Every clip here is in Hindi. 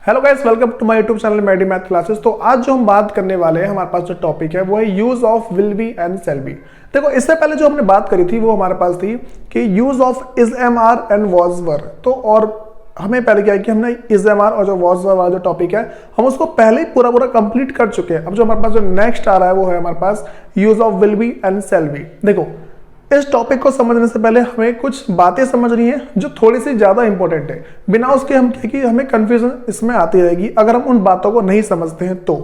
Hello guys, welcome to my YouTube channel Medi math classes. तो आज जो हम बात करने वाले हैं, हमारे पास जो टॉपिक है वो है use of will be and shall be. देखो, इससे पहले जो हमने बात करी थी वो हमारे पास थी कि use of is am are and was were. तो और हमें पहले क्या है कि हमने इज एम आर और जो वॉज वर वाला जो टॉपिक है हम उसको पहले ही पूरा कंप्लीट कर चुके हैं। अब जो हमारे पास जो नेक्स्ट आ रहा है वो है हमारे पास use of will be and shall be. देखो, इस टॉपिक को समझने से पहले हमें कुछ बातें समझनी है जो थोड़ी सी ज्यादा इंपॉर्टेंट है। बिना उसके हम कि हमें कंफ्यूजन इसमें आती रहेगी अगर हम उन बातों को नहीं समझते हैं। तो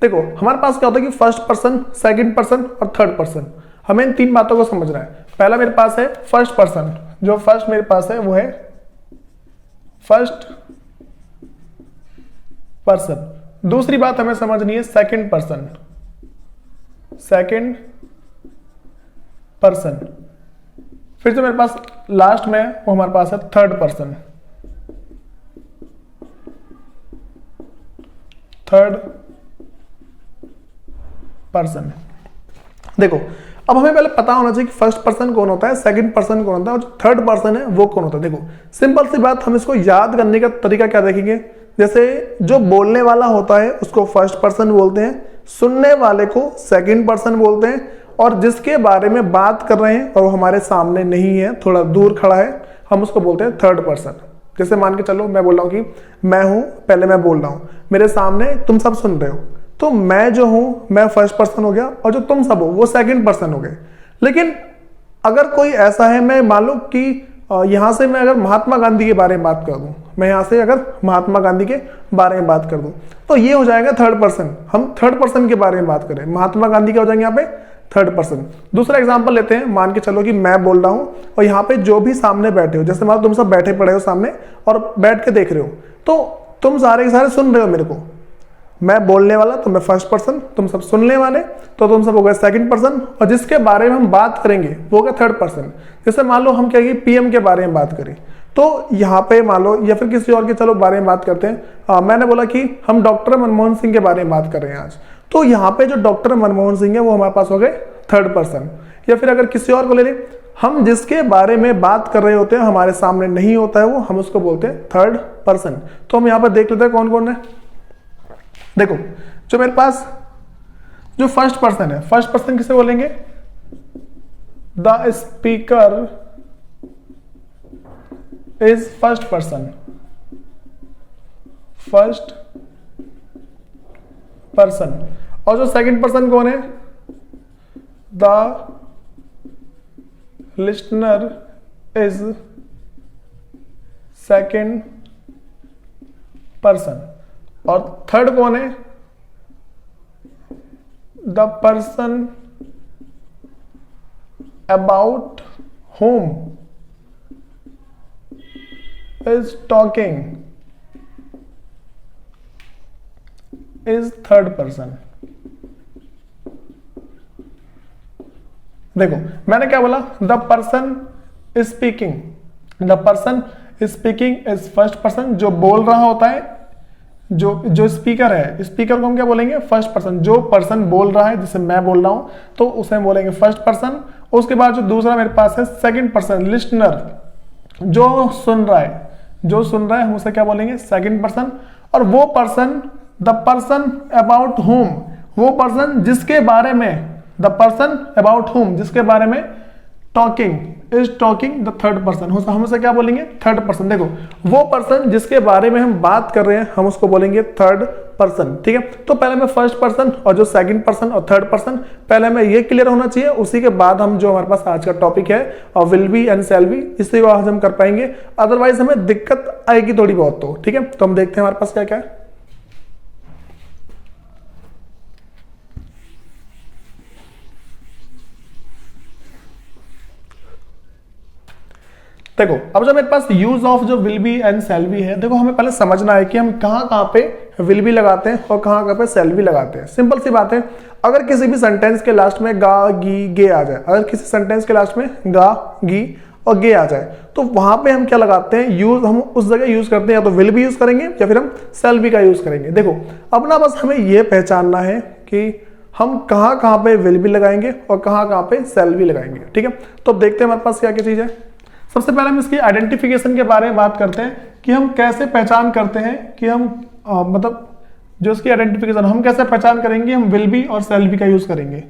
देखो, हमारे पास क्या होता है कि फर्स्ट पर्सन, सेकंड पर्सन और थर्ड पर्सन, हमें इन तीन बातों को समझना है। पहला मेरे पास है फर्स्ट पर्सन, जो फर्स्ट मेरे पास है वो है फर्स्ट पर्सन। दूसरी बात हमें समझनी है सेकंड पर्सन, सेकंड पर्सन। फिर जो मेरे पास लास्ट में वो हमारे पास है थर्ड पर्सन, थर्ड पर्सन। देखो, अब हमें पहले पता होना चाहिए कि फर्स्ट पर्सन कौन होता है, सेकंड पर्सन कौन होता है और जो थर्ड पर्सन है वो कौन होता है। देखो, सिंपल सी बात, हम इसको याद करने का तरीका क्या देखेंगे। जैसे जो बोलने वाला होता है उसको फर्स्ट पर्सन बोलते हैं, सुनने वाले को सेकंड पर्सन बोलते हैं, और जिसके बारे में बात कर रहे हैं और वो हमारे सामने नहीं है, थोड़ा दूर खड़ा है, हम उसको बोलते हैं थर्ड पर्सन। जैसे मान के चलो, मैं बोल रहा हूं कि मैं हूं, पहले मैं बोल रहा हूं, मेरे सामने तुम सब सुन रहे हो, तो मैं जो हूं मैं फर्स्ट पर्सन हो गया और जो तुम सब हो वो सेकंड पर्सन हो गए। लेकिन अगर कोई ऐसा है, मैं मान लो कि यहां से मैं अगर महात्मा गांधी के बारे में बात कर दूं, मैं यहां से अगर महात्मा गांधी के बारे में बात कर दूं, तो ये हो जाएगा थर्ड पर्सन। हम थर्ड पर्सन के बारे में बात करें, महात्मा गांधी क्या हो जाएंगे यहाँ पे, थर्ड पर्सन। दूसरा एग्जांपल लेते हैं, मान के चलो कि मैं बोल रहा हूं और यहाँ पे जो भी सामने बैठे हो, जैसे मान तुम सब बैठे पड़े हो सामने और बैठ के देख रहे हो, तो तुम सारे के सारे सुन रहे हो मेरे को। मैं बोलने वाला तो मैं फर्स्ट पर्सन, तुम सब सुनने वाले तो तुम सब हो गए सेकंड पर्सन, और जिसके बारे में हम बात करेंगे वो हो गया थर्ड पर्सन। जैसे मान लो हम कहेंगे पीएम के बारे में बात करें, तो यहाँ पे मान लो, या फिर किसी और के चलो बारे में बात करते हैं। मैंने बोला कि हम डॉक्टर मनमोहन सिंह के बारे में बात कर रहे हैं आज, तो यहाँ पे जो डॉक्टर मनमोहन सिंह है वो हमारे पास हो गए थर्ड पर्सन। या फिर अगर किसी और को ले लें, हम जिसके बारे में बात कर रहे होते हैं हमारे सामने नहीं होता है वो, हम उसको बोलते हैं थर्ड पर्सन। तो हम यहाँ पर देख लेते हैं कौन कौन है। देखो, जो मेरे पास जो फर्स्ट पर्सन है, फर्स्ट पर्सन किसे बोलेंगे, the speaker is first person, first person. और जो सेकंड पर्सन कौन है, the listener is second person. और थर्ड कौन है, the person about home is talking is third person. देखो, मैंने क्या बोला, the person is speaking, the person is speaking is first person. जो बोल रहा होता है, जो स्पीकर है, स्पीकर को हम क्या बोलेंगे, फर्स्ट पर्सन। जो पर्सन बोल रहा है, जैसे मैं बोल रहा हूं तो उसे बोलेंगे फर्स्ट पर्सन। उसके बाद जो दूसरा मेरे पास है सेकंड पर्सन, लिस्टनर, जो सुन रहा है, जो सुन रहा है हम उसे क्या बोलेंगे, सेकंड पर्सन। और वो person, the person about home, वो पर्सन जिसके बारे में, द पर्सन अबाउट होम, जिसके बारे में talking is talking the third person, हम उसे क्या बोलेंगे, थर्ड पर्सन। देखो, वो पर्सन जिसके बारे में हम बात कर रहे हैं हम उसको बोलेंगे थर्ड पर्सन। ठीक है, तो पहले में फर्स्ट पर्सन और जो सेकंड पर्सन और थर्ड पर्सन, पहले में ये क्लियर होना चाहिए। उसी के बाद हम जो हमारे पास आज का टॉपिक है और will be and shall B, इसी को आज हम कर पाएंगे, अदरवाइज हमें दिक्कत आएगी थोड़ी बहुत। तो ठीक है, तो हम देखते हैं हमारे पास क्या क्या है। देखो, अब जो मेरे पास यूज ऑफ जो will be and shall B है, देखो हमें पहले समझना है कि हम कहां पे विल बी लगाते हैं और कहां पे शैल बी लगाते हैं। सिंपल सी बात है, अगर किसी भी सेंटेंस के लास्ट में गा, गी, गे आ जाए, अगर किसी सेंटेंस के लास्ट में गा, गी और गे आ जाए, तो वहां पे हम क्या लगाते हैं, यूज, हम उस जगह यूज करते हैं या तो विल बी यूज करेंगे या फिर हम शैल बी का यूज करेंगे। देखो, अब ना बस हमें यह पहचानना है कि हम कहां पे विल बी लगाएंगे और कहां पे शैल बी लगाएंगे। ठीक है, तो अब देखते हैं हमारे पास क्या क्या चीज है। सबसे पहले हम इसकी आइडेंटिफिकेशन के बारे में बात करते हैं कि हम कैसे पहचान करते हैं कि हम मतलब जो इसकी आइडेंटिफिकेशन, हम कैसे पहचान करेंगे, हम विल बी और शैल बी का यूज करेंगे।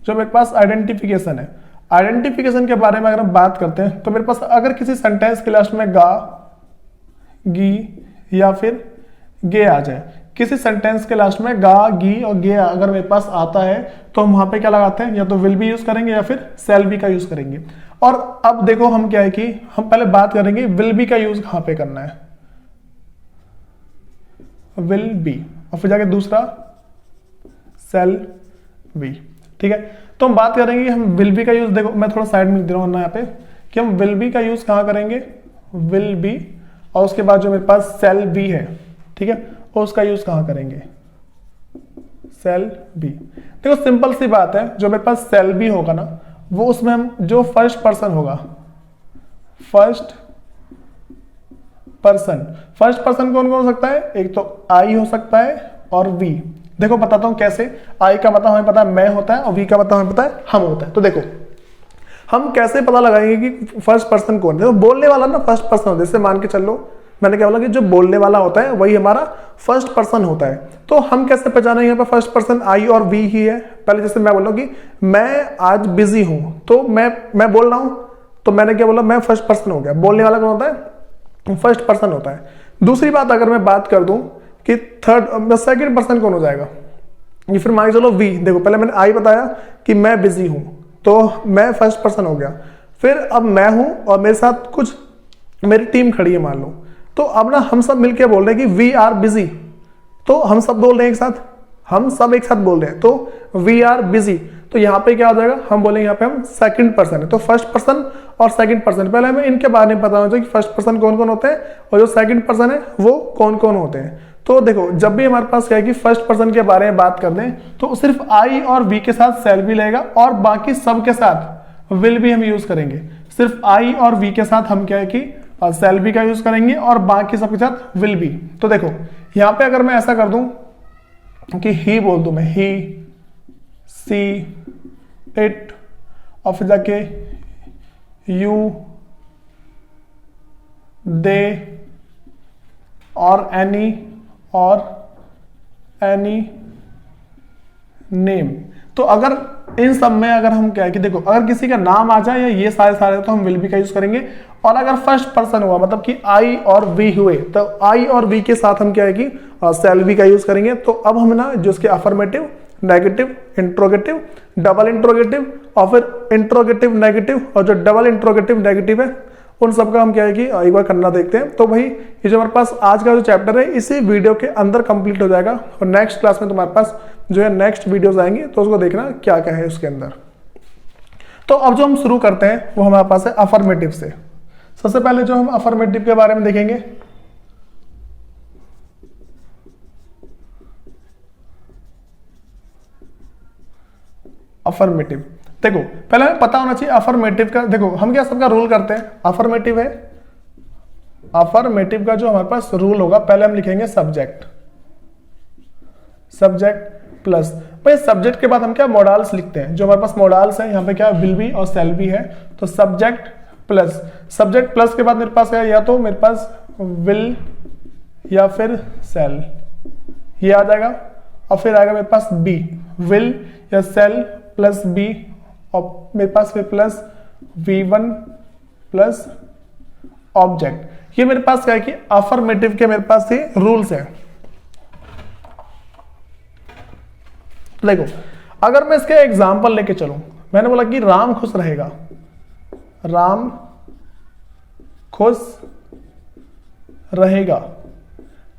जो मेरे पास आइडेंटिफिकेशन है, आइडेंटिफिकेशन के बारे में अगर हम बात करते हैं तो मेरे पास अगर किसी सेंटेंस के लास्ट में गा, गी या फिर गे आ जाए, किसी सेंटेंस के लास्ट में गा, गी और गे अगर मेरे पास आता है तो हम वहां पे क्या लगाते हैं, या तो विल बी यूज करेंगे या फिर शैल बी का यूज करेंगे। और अब देखो हम क्या है कि हम पहले बात करेंगे विल बी का यूज कहां पे करना है, विल बी, और फिर जाके दूसरा शैल बी। ठीक है, तो हम बात करेंगे हम विल बी का यूज, देखो मैं थोड़ा साइड में लिख दे रहा हूं यहाँ पे कि हम विल बी का यूज कहां करेंगे, विल बी, और उसके बाद जो मेरे पास शैल बी है, ठीक है, और उसका यूज कहां करेंगे, शैल बी। देखो सिंपल सी बात है, जो मेरे पास शैल बी होगा ना, वो उसमें हम जो फर्स्ट पर्सन होगा, फर्स्ट पर्सन कौन कौन हो सकता है, एक तो आई हो सकता है और वी। देखो बताता हूं कैसे, आई का मतलब हमें पता है मैं होता है और वी का मतलब हमें पता है हम होता है। तो देखो हम कैसे पता लगाएंगे कि फर्स्ट पर्सन कौन है, देखो बोलने वाला ना फर्स्ट पर्सन होता है, जैसे मान के चलो मैंने क्या बोला कि जो बोलने वाला होता है वही हमारा फर्स्ट पर्सन होता है। तो हम कैसे पहचानेंगे यहाँ पर फर्स्ट पर्सन आई और वी ही है। पहले जैसे मैं बोल रहा हूं कि मैं आज बिजी हूं, तो मैं बोल रहा हूं, तो मैंने क्या बोला, मैं फर्स्ट पर्सन हो गया। बोलने वाला कौन होता है, फर्स्ट पर्सन होता है। दूसरी बात अगर मैं बात कर दूं कि सेकंड पर्सन कौन हो जाएगा, ये फिर मान के चलो वी। देखो पहले मैंने आई बताया कि मैं बिजी हूं, तो मैं फर्स्ट पर्सन हो गया। फिर अब मैं हूं और मेरे साथ कुछ मेरी टीम खड़ी है मान लो, तो अब ना हम सब मिलके बोल रहे हैं कि वी आर बिजी, तो हम सब बोल रहे हैं एक साथ, हम सब एक साथ बोल रहे हैं, तो वी आर बिजी। तो यहाँ पे क्या हो जाएगा, हम बोलेंगे यहाँ पे हम सेकंड पर्सन है। तो फर्स्ट पर्सन और सेकंड पर्सन, पहले हमें इनके बारे में पता होना चाहिए कि फर्स्ट पर्सन कौन कौन होते हैं और जो सेकंड पर्सन है वो कौन कौन होते हैं। तो देखो जब भी हमारे पास क्या है कि फर्स्ट पर्सन के बारे में बात कर दें तो सिर्फ आई और वी के साथ शैल बी लगेगा और बाकी सब के साथ विल बी हम यूज करेंगे। सिर्फ आई और वी के साथ हम क्या है कि शैल बी का यूज करेंगे और बाकी सब के साथ विल बी। तो देखो यहां पे अगर मैं ऐसा कर दूं कि ही बोल दूं, मैं ही, सी, इट और फिर जाके यू, दे और एनी नेम। तो अगर इन सब में अगर हम क्या है कि देखो अगर किसी का नाम आ जाए या ये सारे तो हम विल बी का यूज करेंगे। और अगर फर्स्ट पर्सन हुआ मतलब कि आई और वी हुए तो आई और वी के साथ हम क्या है कि शैल बी का यूज करेंगे। तो अब हम ना जो इसके affirmative, negative, interrogative, double interrogative और फिर इंट्रोगेटिव नेगेटिव और जो डबल इंट्रोगेटिव नेगेटिव है उन सब का हम क्या है कि एक बार करना देखते हैं। तो भाई ये जो हमारे पास आज का जो चैप्टर है इसी वीडियो के अंदर कंप्लीट हो जाएगा और नेक्स्ट क्लास में तुम्हारे पास जो है नेक्स्ट वीडियोस आएंगे तो उसको देखना क्या क्या है उसके अंदर। तो अब जो हम शुरू करते हैं वो हमारे पास है अफर्मेटिव से। सबसे पहले जो हम अफर्मेटिव के बारे में देखेंगे, अफर्मेटिव। देखो पहले हमें पता होना चाहिए अफर्मेटिव का, देखो हम क्या सबका रूल करते हैं, अफर्मेटिव है, अफर्मेटिव का जो हमारे पास रूल होगा पहले हम लिखेंगे सब्जेक्ट, सब्जेक्ट प्लस, भाई सब्जेक्ट के बाद हम क्या मॉडल्स लिखते हैं, जो हमारे पास मॉडल्स है यहाँ पे क्या विल बी और शैल बी है। तो सब्जेक्ट प्लस, सब्जेक्ट प्लस के बाद मेरे पास क्या है, या तो मेरे पास विल या फिर शैल, ये आ जाएगा और फिर आएगा मेरे पास बी, विल या शैल प्लस बी और मेरे पास फिर प्लस V1 प्लस ऑब्जेक्ट। ये मेरे पास क्या है कि अफर्मेटिव के मेरे पास ये रूल्स है। देखो अगर मैं इसके एग्जांपल लेके चलूं, मैंने बोला कि राम खुश रहेगा, राम खुश रहेगा,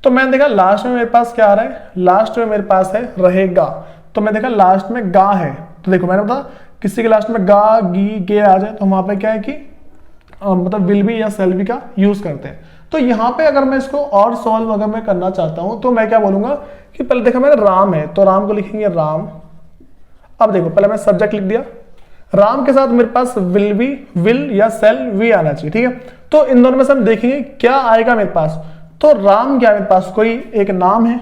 तो मैंने देखा लास्ट में मेरे पास क्या आ रहा है, लास्ट में मेरे पास है रहेगा, तो मैं देखा लास्ट में गा है। तो देखो मैंने बताया किसी के लास्ट में गा, गी, गे आ जाए तो वहां पे क्या है कि मतलब विल बी या शैल बी का यूज करते हैं। तो यहाँ पे अगर मैं इसको और सॉल्व अगर मैं करना चाहता हूं तो मैं क्या बोलूंगा कि पहले देखा मैंने राम है तो राम को लिखेंगे राम। अब देखो पहले मैं सब्जेक्ट लिख दिया, राम के साथ मेरे पास विल बी, विल या शैल वी आना चाहिए, ठीक है। तो इन दोनों में से हम देखेंगे क्या आएगा मेरे पास। तो राम क्या मेरे पास कोई एक नाम है,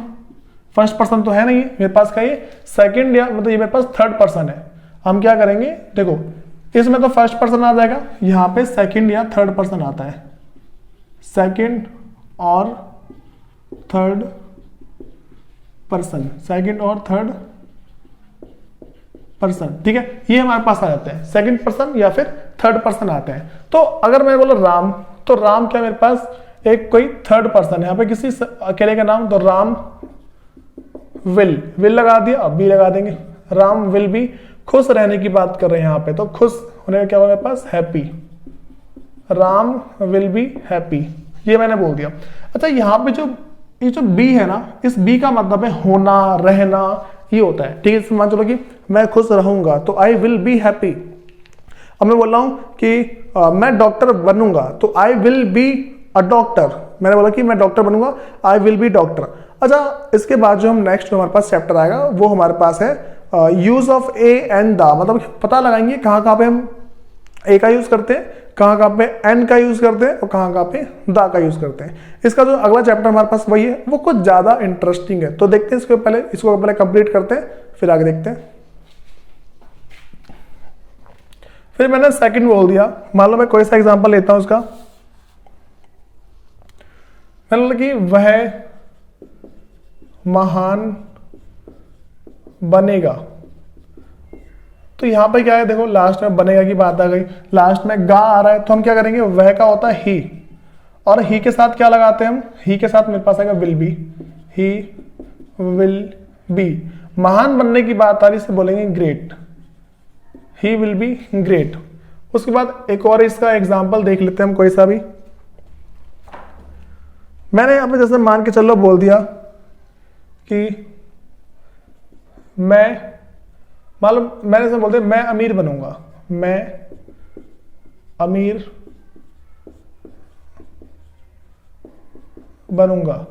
फर्स्ट पर्सन तो है नहीं मेरे पास, का ये सेकंड या मतलब ये मेरे पास थर्ड पर्सन है। हम क्या करेंगे, देखो इसमें तो फर्स्ट पर्सन आ जाएगा, यहाँ पे सेकंड या थर्ड पर्सन आता है, सेकंड और थर्ड पर्सन, सेकंड और थर्ड पर्सन, ठीक है, ये हमारे पास आ जाते हैं, सेकंड पर्सन या फिर थर्ड पर्सन आते हैं। तो अगर मैं बोला राम, तो राम क्या मेरे पास एक कोई थर्ड पर्सन है, यहाँ पे किसी अकेले का नाम, तो राम विल लगा दिया, अब भी लगा देंगे, राम विल भी खुश रहने की बात कर रहे हैं यहाँ पे, तो खुश होने का क्या हुआ मेरे पास, happy, Ram will be happy, ये मैंने बोल दिया। अच्छा यहाँ पे ये जो बी है ना, इस बी का मतलब है होना, रहना, ये होता है, ठीक है। इसमें मान चलो कि मैं खुश रहूंगा, तो आई विल बी हैप्पी। अब मैं बोल रहा हूं कि मैं डॉक्टर बनूंगा, तो I will be a doctor, मैंने बोला कि मैं डॉक्टर बनूंगा, आई विल बी डॉक्टर। अच्छा इसके बाद जो हम नेक्स्ट हमारे पास चैप्टर आएगा वो हमारे पास है use of A and the, मतलब पता लगाएंगे कहाँ पे हम ए का यूज करते हैं, कहाँ पे एन का यूज करते हैं और कहाँ पे द का यूज करते हैं। इसका जो अगला चैप्टर हमारे पास वही है, वो कुछ ज्यादा इंटरेस्टिंग है, तो देखते हैं इसको पहले कंप्लीट करते हैं, फिर आगे देखते हैं। फिर मैंने सेकंड बोल दिया, मान लो मैं कोई सा एग्जांपल लेता हूं उसका, मैंने कि वह महान बनेगा, तो यहां पे क्या है, देखो लास्ट में बनेगा की बात आ गई, लास्ट में गा आ रहा है, तो हम क्या करेंगे, वह का होता है ही, और ही के साथ क्या लगाते हैं हम, ही के साथ मेरे पास आएगा will be, he will be. महान बनने की बात आ रही, इसे बोलेंगे great, he will be great. उसके बाद एक और इसका एग्जाम्पल देख लेते हैं हम कोई सा भी। मैंने यहां पे जैसे मान के चलो बोल दिया कि मैं, मालूम मैंने से बोलते मैं अमीर बनूंगा, मैं अमीर बनूंगा,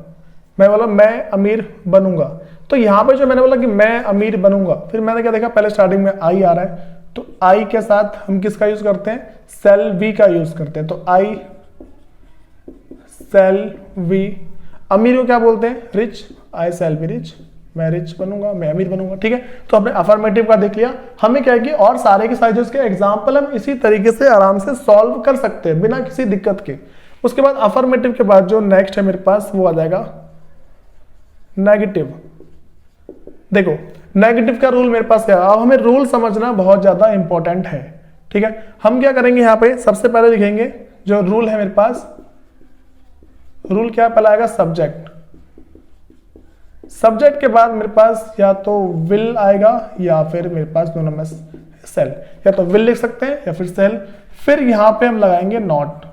मैं बोला मैं अमीर बनूंगा, तो यहां पे जो मैंने बोला कि मैं अमीर बनूंगा, फिर मैंने क्या देखा, पहले स्टार्टिंग में आई आ रहा है, तो आई के साथ हम किसका यूज करते हैं, सेल वी का यूज करते हैं, तो आई सेल वी। अमीर को क्या बोलते हैं, rich, I shall be rich, मैं रिच बनूंगा, मैं अमीर बनूंगा, ठीक है। तो हमने अफर्मेटिव का देख लिया, हमें क्या है कि और सारे के सारे जो इसके एग्जाम्पल हम इसी तरीके से आराम से सॉल्व कर सकते हैं बिना किसी दिक्कत के। उसके बाद अफर्मेटिव के बाद जो नेक्स्ट है मेरे पास वो आ जाएगा नेगेटिव। देखो नेगेटिव का रूल मेरे पास क्या है, अब हमें रूल समझना बहुत ज्यादा इंपॉर्टेंट है, ठीक है। हम क्या करेंगे, यहाँ पे सबसे पहले लिखेंगे जो रूल है मेरे पास, रूल क्या पहला आएगा, सब्जेक्ट, सब्जेक्ट के बाद मेरे पास या तो विल आएगा या फिर मेरे पास दोनों में सेल, या तो विल लिख सकते हैं या फिर सेल, फिर यहां पे हम लगाएंगे नॉट।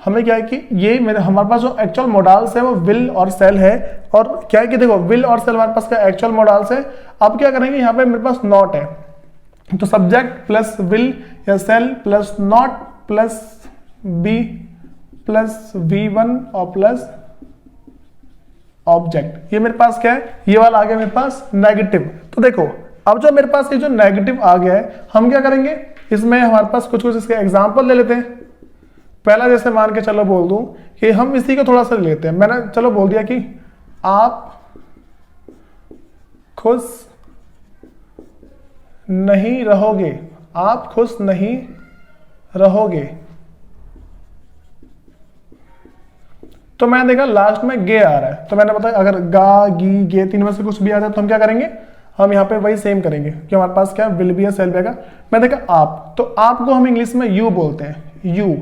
हमें क्या है कि ये हमारे पास जो एक्चुअल मॉडल्स है वो विल और सेल है, और क्या है कि देखो विल और सेल हमारे पास का एक्चुअल मॉडल्स है। अब क्या करेंगे, यहाँ पे मेरे पास नॉट है, तो सब्जेक्ट प्लस विल या shall plus not plus be plus V1 और प्लस ऑब्जेक्ट, ये मेरे पास क्या है, ये वाला आ गया मेरे पास नेगेटिव। तो देखो अब जो मेरे पास ये जो नेगेटिव आ गया है, हम क्या करेंगे, इसमें हमारे पास कुछ इसके एग्जांपल ले लेते हैं। पहला जैसे मान के चलो बोल दूं कि हम इसी को थोड़ा सा लेते हैं, मैंने चलो बोल दिया कि आप खुश नहीं रहोगे, आप खुश नहीं रहोगे, तो मैंने देखा लास्ट में गे आ रहा है, तो मैंने बताया अगर गा गी गे तीन में से कुछ भी आ जाए तो हम क्या करेंगे, हम यहाँ पे वही सेम करेंगे कि हमारे पास क्या विल भी है सेल भी आएगा। मैं देखा आप, तो आपको हम इंग्लिश में यू बोलते हैं, यू।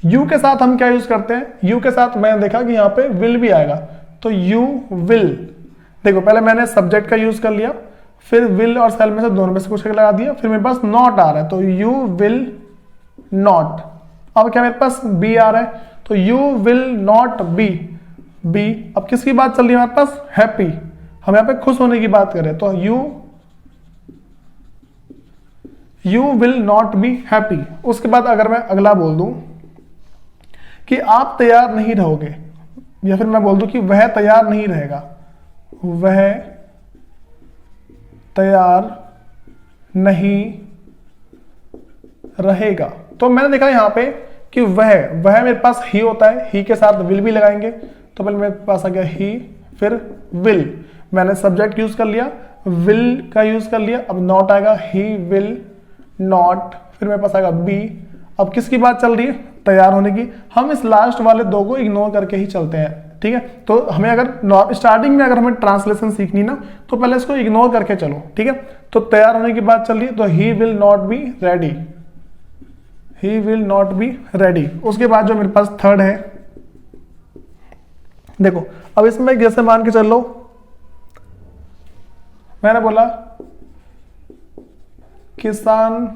यू के साथ हम क्या यूज करते हैं, यू के साथ मैंने देखा कि यहाँ पे विल भी आएगा, तो यू विल। देखो पहले मैंने सब्जेक्ट का यूज कर लिया, फिर विल और सेल में से दोनों में से कुछ लगा दिया, फिर मेरे पास नॉट आ रहा है, तो यू विल नॉट। अब क्या मेरे पास बी आ रहा है, तो you will not be be. अब किसकी बात चल रही है हमारे पास, हैप्पी, हम यहाँ पे खुश होने की बात कर रहे हैं, तो you will not be happy. उसके बाद अगर मैं अगला बोल दूं कि आप तैयार नहीं रहोगे, या फिर मैं बोल दूं कि वह तैयार नहीं रहेगा, वह तैयार नहीं रहेगा, तो मैंने देखा यहां पे कि वह मेरे पास ही होता है, ही के साथ विल भी लगाएंगे, तो पहले मेरे पास आ गया ही, फिर विल, मैंने सब्जेक्ट यूज कर लिया, विल का यूज कर लिया, अब नॉट आएगा, ही विल नॉट, फिर मेरे पास आएगा बी। अब किसकी बात चल रही है, तैयार होने की। हम इस लास्ट वाले दो को इग्नोर करके ही चलते हैं, ठीक है। तो हमें अगर स्टार्टिंग में अगर हमें ट्रांसलेशन सीखनी ना, तो पहले इसको इग्नोर करके चलो, ठीक है। तो तैयार होने की बात चल रही है, तो he will not be ready, he will not be ready. उसके बाद जो मेरे पास थर्ड है, देखो अब इसमें जैसे मान के चल लो, मैंने बोला किसान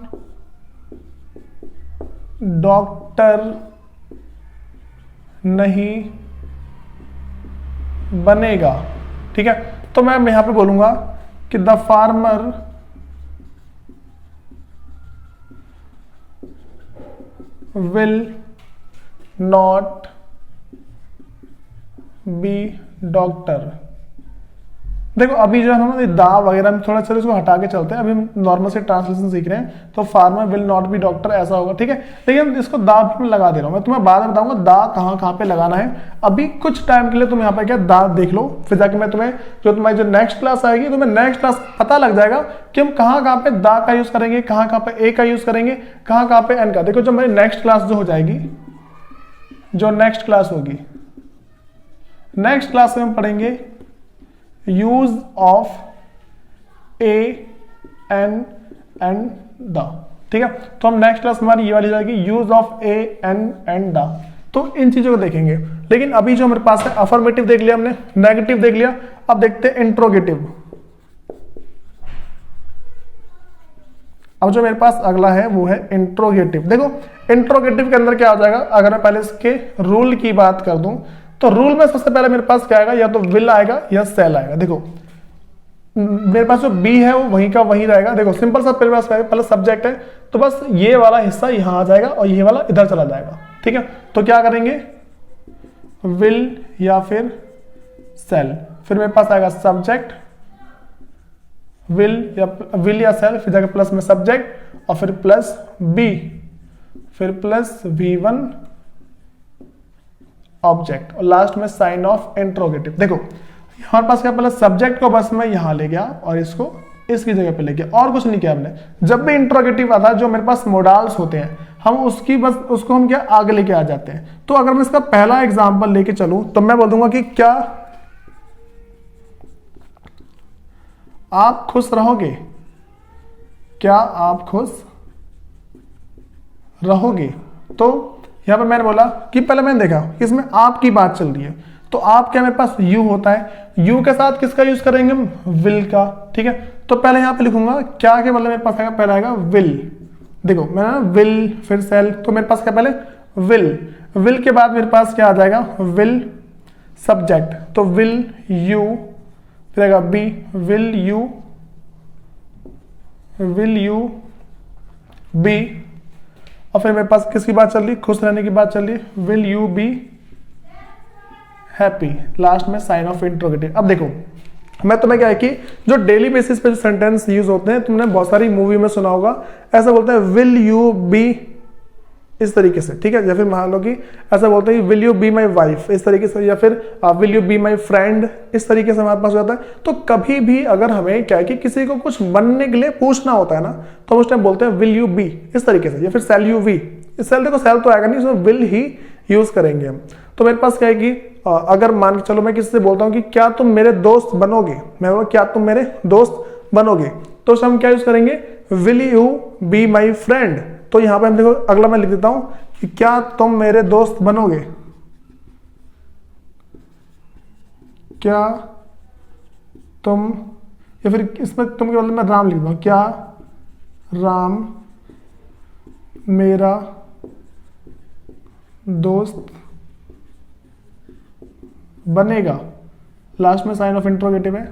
डॉक्टर नहीं बनेगा, ठीक है। तो मैं यहां पे बोलूंगा कि the farmer will not B doctor. देखो अभी जो है हम दा वगैरह में थोड़ा सा इसको हटा के चलते हैं, अभी हम नॉर्मल से ट्रांसलेशन सीख रहे हैं। तो farmer will not B doctor ऐसा होगा, ठीक है। लेकिन इसको दा भी मैं लगा दे रहा हूं, मैं तुम्हें बाद में बताऊंगा दा कहां कहां पे लगाना है। अभी कुछ टाइम के लिए तुम यहाँ पे क्या दा देख लो, फिर जाके मैं तुम्हें जो तुम्हारी जो नेक्स्ट क्लास आएगी, तुम्हें नेक्स्ट क्लास पता लग जाएगा कि हम कहां पे दा का यूज करेंगे, कहां पे ए का यूज करेंगे, कहां पे एन का। देखो जो मेरी नेक्स्ट क्लास जो हो जाएगी, जो नेक्स्ट क्लास होगी, नेक्स्ट क्लास में हम पढ़ेंगे use of a an and the, ठीक है। तो हम नेक्स्ट क्लास हमारी ये वाली जाएगी use of a an and the. तो इन चीजों को देखेंगे। लेकिन अभी जो मेरे पास है, अफर्मेटिव देख लिया हमने, नेगेटिव देख लिया, अब देखते हैं इंट्रोगेटिव। अब जो मेरे पास अगला है वो है इंट्रोगेटिव। देखो इंट्रोगेटिव के अंदर क्या हो जाएगा, अगर मैं पहले इसके रूल की बात कर दूं, तो रूल में सबसे पहले मेरे पास क्या आएगा, या तो विल आएगा या सेल आएगा। देखो मेरे पास जो बी है वो वहीं का वहीं रहेगा। देखो सिंपल सा मेरे पास पहले सब्जेक्ट है, तो बस ये वाला हिस्सा यहां आ जाएगा और ये वाला इधर चला जाएगा, ठीक है। तो क्या करेंगे, विल या फिर सेल, फिर मेरे पास आएगा सब्जेक्ट, विल या सेल, फिर जाकर प्लस में सब्जेक्ट और फिर प्लस बी, फिर प्लस V1 ऑब्जेक्ट और लास्ट में साइन ऑफ इंट्रोगेटिव। देखो हमारे पास क्या, पहले सब्जेक्ट को बस मैं यहां ले गया और इसको इसकी जगह पे ले गया, और कुछ नहीं किया हमने। जब भी इंट्रोगेटिव आता है, जो मेरे पास मोडाल्स होते हैं, हम उसकी बस उसको हम क्या आगे लेके आ जाते हैं। तो अगर मैं इसका पहला एग्जांपल लेके चलूं, तो मैं बोल दूंगा कि क्या आप खुश रहोगे, क्या आप खुश रहोगे। तो यहां पर मैंने बोला कि पहले मैंने देखा कि इसमें आपकी बात चल रही है, तो आप क्या मेरे पास यू होता है, यू के साथ किसका यूज करेंगे हम, विल का, ठीक है। तो पहले यहां पे लिखूंगा क्या के मतलब मेरे पास आएगा, पहले आएगा विल। देखो मैं विल फिर सेल, तो मेरे पास क्या पहले विल, विल के बाद मेरे पास क्या आ जाएगा, विल सब्जेक्ट, तो विल यू, फिर आएगा बी, विल यू बी, और फिर मेरे पास किसकी बात चल रही, खुश रहने की बात चल रही है, will you be happy, last में साइन ऑफ इंट्रोगेटिव। अब देखो मैं तुम्हें क्या है कि जो डेली बेसिस पे जो सेंटेंस यूज होते हैं, तुमने बहुत सारी मूवी में सुना होगा, ऐसा बोलते हैं विल यू बी, इस तरीके से, ठीक है। या फिर मान लो कि ऐसा बोलते हैं will you be my wife, इस तरीके से, या फिर will you be my friend, इस तरीके से हमारे पास जाता है। तो कभी भी अगर हमें क्या है कि किसी को कुछ बनने के लिए पूछना होता है ना, तो उस टाइम बोलते हैं विल यू बी, इस तरीके से, या फिर सेल यू वी। सेल देखो सेल तो आएगा नहीं, इसमें विल ही यूज करेंगे हम। तो मेरे पास क्या है कि अगर मान के चलो मैं किसी से बोलता हूं कि क्या तुम मेरे दोस्त बनोगे, मैं बोला क्या तुम मेरे दोस्त बनोगे, तो उस हम क्या यूज करेंगे, will you be my friend. तो यहां पे हम देखो अगला मैं लिख देता हूं कि क्या तुम मेरे दोस्त बनोगे, क्या तुम, या फिर इसमें तुम के मतलब मैं राम लिख दूं, क्या राम मेरा दोस्त बनेगा, लास्ट में साइन ऑफ इंट्रोगेटिव है।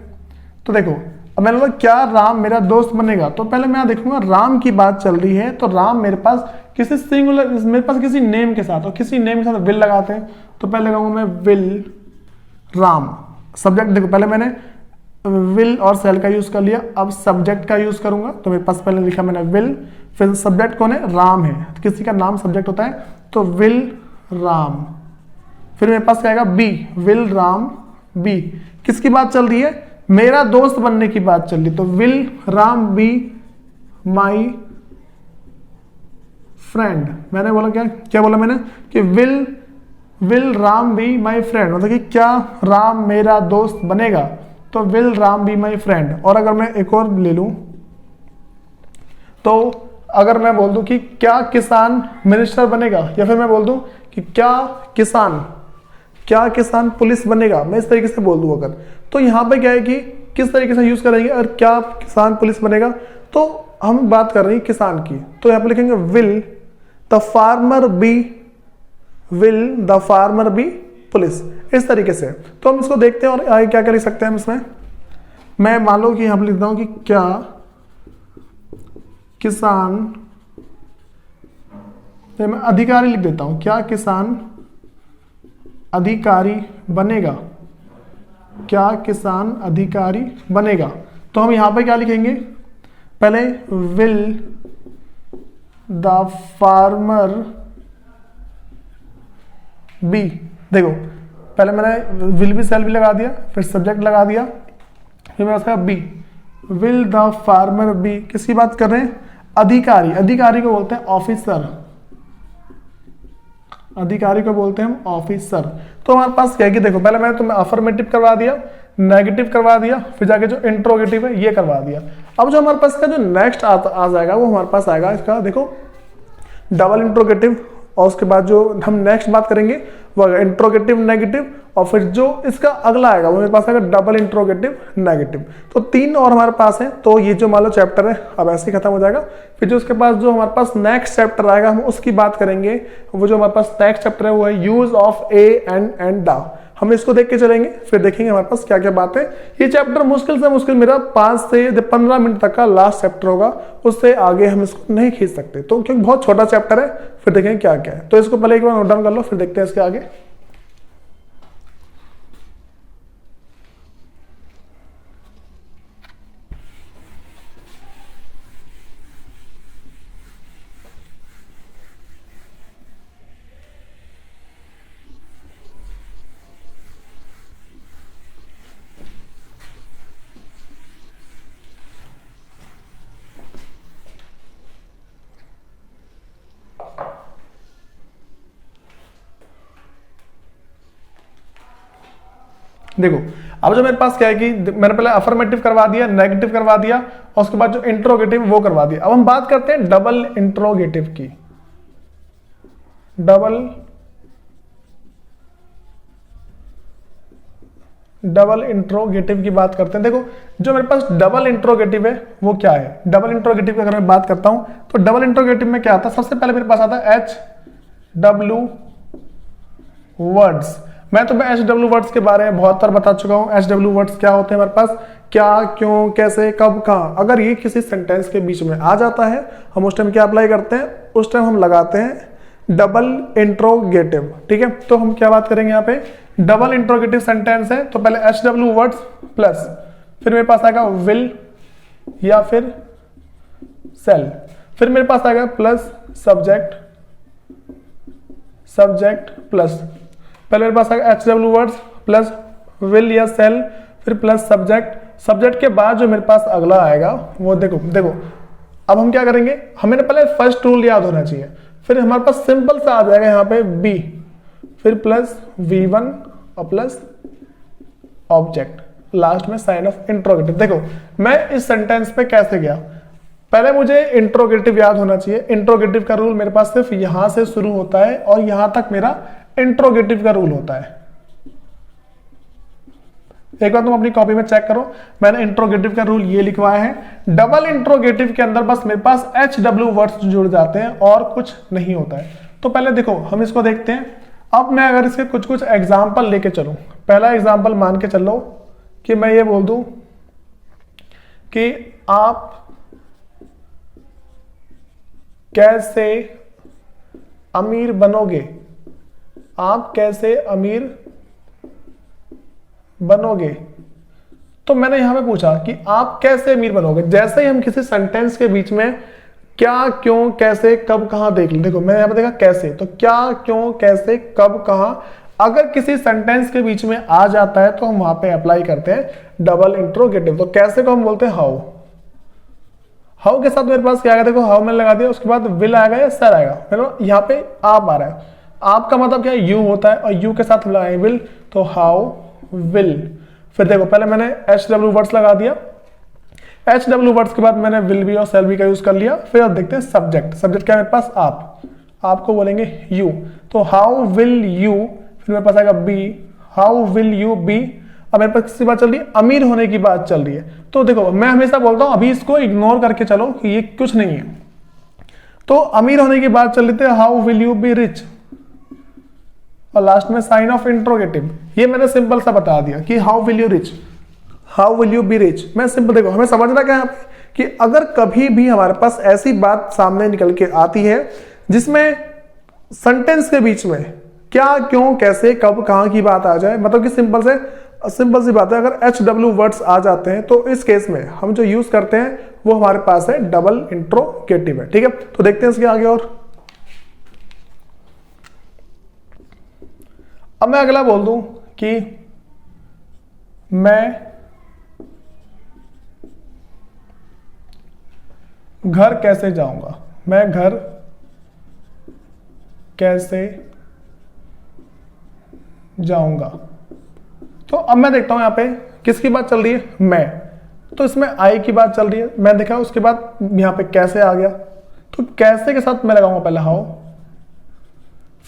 तो देखो अब मैंने बोला क्या राम मेरा दोस्त बनेगा, तो पहले मैं देखूंगा राम की बात चल रही है, तो राम मेरे पास किसी सिंगुलर, मेरे पास किसी नेम के साथ, और किसी नेम के साथ विल लगाते हैं, तो पहले लगाऊंगा मैं विल राम। सब्जेक्ट देखो पहले मैंने विल और सेल का यूज कर लिया, अब सब्जेक्ट का यूज करूंगा, तो मेरे पास पहले लिखा मैंने विल, फिर सब्जेक्ट कौन है, राम है, तो किसी का नाम सब्जेक्ट होता है, तो विल राम। फिर मेरे पास क्या आएगा, बी, विल राम बी, किसकी बात चल रही है, मेरा दोस्त बनने की बात चल रही, तो will Ram be my friend. मैंने बोला क्या क्या बोला मैंने कि will Ram be my friend, मतलब कि क्या राम मेरा दोस्त बनेगा, तो will Ram be my friend. और अगर मैं एक और ले लूं तो अगर मैं बोल दूं कि क्या किसान मिनिस्टर बनेगा, या फिर मैं बोल दूं कि क्या किसान पुलिस बनेगा, मैं इस तरीके से बोल दूं अगर, तो यहां पे क्या है कि किस तरीके से यूज करेंगे, और क्या किसान पुलिस बनेगा, तो हम बात कर रहे हैं किसान की, तो यहां पे लिखेंगे will the farmer be police, इस तरीके से। तो हम इसको देखते हैं और आगे क्या क्या लिख सकते हैं हम इसमें। मैं मान लो कि यहां पर लिखता हूं कि क्या किसान, मैं अधिकारी लिख देता हूं, क्या किसान अधिकारी बनेगा, क्या किसान अधिकारी बनेगा। तो हम यहां पे क्या लिखेंगे, पहले विल द फार्मर बी, देखो पहले मैंने विल भी सेल भी लगा दिया, फिर सब्जेक्ट लगा दिया, फिर मैं उसका be, will the farmer be, किसकी बात कर रहे हैं, अधिकारी को बोलते हैं ऑफिसर, अधिकारी को बोलते हैं हम ऑफिसर। तो हमारे पास क्या है कि देखो पहले मैंने तुम्हें अफर्मेटिव करवा दिया, नेगेटिव करवा दिया, फिर जाके जो इंट्रोगेटिव है ये करवा दिया। अब जो हमारे पास का जो नेक्स्ट आ जाएगा वो हमारे पास आएगा इसका, देखो डबल इंट्रोगेटिव, और उसके बाद जो हम नेक्स्ट बात करेंगे वो इंट्रोगेटिव नेगेटिव, और फिर जो इसका अगला आएगा वो मेरे पास आएगा डबल इंट्रोगेटिव नेगेटिव। तो 3 और हमारे पास है, तो ये जो मान लो चैप्टर है अब ऐसे ही खत्म हो जाएगा। फिर जो उसके पास जो हमारे पास नेक्स्ट चैप्टर आएगा हम उसकी बात करेंगे। वो जो हमारे पास नेक्स्ट चैप्टर है वो है use of A and the. हम इसको देख के चलेंगे, फिर देखेंगे हमारे पास क्या क्या बात है। ये चैप्टर मुश्किल से मुश्किल मेरा 5 से 15 मिनट तक का लास्ट चैप्टर होगा, उससे आगे हम इसको नहीं खींच सकते, तो क्योंकि बहुत छोटा चैप्टर है। फिर देखेंगे क्या क्या है, तो इसको पहले एक बार नोट डाउन कर लो, फिर देखते हैं इसके आगे। देखो अब जो मेरे पास क्या है कि मैंने पहले अफर्मेटिव करवा दिया, नेगेटिव करवा दिया, और उसके बाद जो इंट्रोगेटिव वो करवा दिया। अब हम बात करते हैं डबल इंट्रोगेटिव की। डबल इंट्रोगेटिव की बात करते हैं। देखो जो मेरे पास डबल इंट्रोगेटिव है वो क्या है, डबल इंट्रोगेटिव की अगर मैं बात करता हूं तो डबल इंट्रोगेटिव में क्या आता है, सबसे पहले मेरे पास आता है HW वर्ड्स। मैं तुम्हें HW वर्ड्स के बारे में बहुत बार बता चुका हूं। HW वर्ड्स क्या होते हैं हमारे पास, क्या, क्यों, कैसे, कब, कहां। अगर ये किसी सेंटेंस के बीच में आ जाता है हम उस टाइम क्या अप्लाई करते हैं, उस टाइम हम लगाते हैं डबल इंट्रोगेटिव। ठीक है, तो हम क्या बात करेंगे यहाँ पे, डबल इंट्रोगेटिव सेंटेंस है तो पहले HW वर्ड्स प्लस फिर मेरे पास आएगा विल या फिर सेल, फिर मेरे पास आएगा प्लस सब्जेक्ट प्लस, पहले मेरे पास आएगा HW वर्ड्स प्लस विल या सेल फिर प्लस सब्जेक्ट के बाद जो मेरे पास अगला आएगा वो देखो अब हम क्या करेंगे, हमें पहले फर्स्ट रूल याद होना चाहिए, फिर हमारे पास सिंपल सा आ जाएगा यहाँ पे बी फिर प्लस V1 और प्लस ऑब्जेक्ट, लास्ट में साइन ऑफ इंट्रोगेटिव। देखो मैं इस सेंटेंस पे कैसे गया, पहले मुझे इंट्रोगेटिव याद होना चाहिए। इंट्रोगेटिव का रूल मेरे पास सिर्फ यहां से शुरू होता है और यहां तक मेरा इंट्रोगेटिव का रूल होता है। एक बार तुम अपनी कॉपी में चेक करो, मैंने इंट्रोगेटिव का रूल ये लिखवाया है। डबल इंट्रोगेटिव के अंदर बस मेरे पास HW वर्ड्स जुड़ जाते हैं और कुछ नहीं होता है। तो पहले देखो हम इसको देखते हैं। अब मैं अगर इसके कुछ एग्जाम्पल लेके चलूं, पहला एग्जाम्पल मान के चल लो कि मैं ये बोल दूं कि आप कैसे अमीर बनोगे, आप कैसे अमीर बनोगे। तो मैंने यहां पे पूछा कि आप कैसे अमीर बनोगे। जैसे ही हम किसी सेंटेंस के बीच में क्या, क्यों, कैसे, कब, कहां देख लें, देखो मैंने यहां पे देखा कैसे, तो क्या, क्यों, कैसे, कब, कहां, अगर किसी सेंटेंस के बीच में आ जाता है तो हम वहां पे अप्लाई करते हैं डबल इंट्रोगेटिव। तो कैसे को हम बोलते हैं हाउ, हाउ के साथ मेरे पास क्या आएगा, देखो हाउ मैंने लगा दिया, उसके बाद विल आएगा या सर आएगा, मतलब यहाँ पे आप आ रहा है। आप का मतलब क्या है, यू होता है, और यू के साथ लगाए विल, तो हाउ विल। फिर देखो पहले मैंने HW वर्ड्स लगा दिया, HW वर्ड्स के बाद मैंने विल बी और शैल बी का यूज कर लिया। फिर अब देखते हैं सब्जेक्ट, सब्जेक्ट क्या है मेरे पास, आपको बोलेंगे यू, तो हाउ विल यू, फिर मेरे पास आएगा be, how will you be. अब मेरे पास किसकी बात चल रही है, अमीर होने की बात चल रही है। तो देखो मैं हमेशा बोलता हूं अभी इसको इग्नोर करके चलो कि ये कुछ नहीं है। तो अमीर होने की बात चल रही थी, how will you be rich, और लास्ट में साइन ऑफ इंट्रोगेटिव। ये मैंने सिंपल सा बता दिया कि how will you rich, how will you B rich. मैं सिंपल, देखो हमें समझना क्या है कि अगर कभी भी हमारे पास ऐसी बात सामने निकल के आती है जिसमें सेंटेंस के बीच में क्या, क्यों, कैसे, कब, कहां की बात आ जाए, मतलब कि सिंपल सी बात है, अगर HW वर्ड्स आ जाते हैं तो इस केस में हम जो यूज करते हैं वो हमारे पास है डबल इंट्रोगेटिव है। ठीक है, तो देखते हैं इसके आगे। और अब मैं अगला बोल दूं कि मैं घर कैसे जाऊंगा, मैं घर कैसे जाऊंगा। तो अब मैं देखता हूं यहां पे किसकी बात चल रही है, मैं, तो इसमें आई की बात चल रही है, मैं देखा, उसके बाद यहां पे कैसे आ गया, तो कैसे के साथ मैं लगाऊंगा पहले हाउ।